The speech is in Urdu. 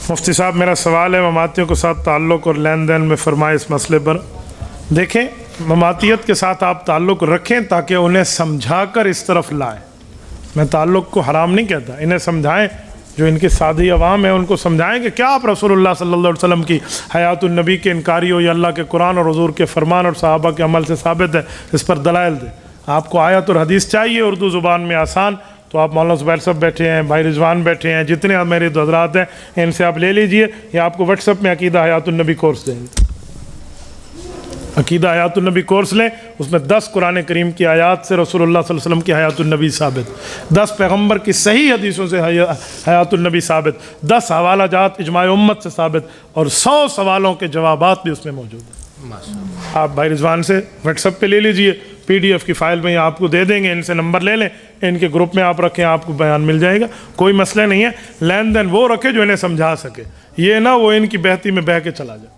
مفتی صاحب میرا سوال ہے مماتیوں کے ساتھ تعلق اور لین دین میں فرمائے اس مسئلے پر۔ دیکھیں مماتیت کے ساتھ آپ تعلق رکھیں تاکہ انہیں سمجھا کر اس طرف لائیں۔ میں تعلق کو حرام نہیں کہتا، انہیں سمجھائیں، جو ان کی سادھی عوام ہے ان کو سمجھائیں کہ کیا آپ رسول اللہ صلی اللہ علیہ وسلم کی حیات النبی کے انکاری ہو یا اللہ کے قرآن اور حضور کے فرمان اور صحابہ کے عمل سے ثابت ہے، اس پر دلائل دیں۔ آپ کو آیت اور حدیث چاہیے اردو زبان میں آسان، تو آپ مولانا زبیر صاحب بیٹھے ہیں، بھائی رضوان بیٹھے ہیں، جتنے میرے حضرات ہیں ان سے آپ لے لیجئے، یا آپ کو واٹس ایپ میں عقیدہ حیات النبی کورس دیں گے۔ عقیدہ حیات النبی کورس لیں، اس میں 10 قرآن کریم کی آیات سے رسول اللہ صلی اللہ علیہ وسلم کی حیات النبی ثابت، 10 پیغمبر کی صحیح حدیثوں سے حیات النبی ثابت، 10 حوالہ جات اجماع امت سے ثابت، اور 100 سوالوں کے جوابات بھی اس میں موجود ہیں۔ آپ بھائی رضوان سے واٹس ایپ پہ لے لیجئے، پی ڈی ایف کی فائل میں آپ کو دے دیں گے، ان سے نمبر لے لیں، ان کے گروپ میں آپ رکھیں، آپ کو بیان مل جائے گا، کوئی مسئلہ نہیں ہے۔ لین دین وہ رکھے جو انہیں سمجھا سکے، یہ نہ وہ ان کی بہتی میں بہہ کے چلا جائے۔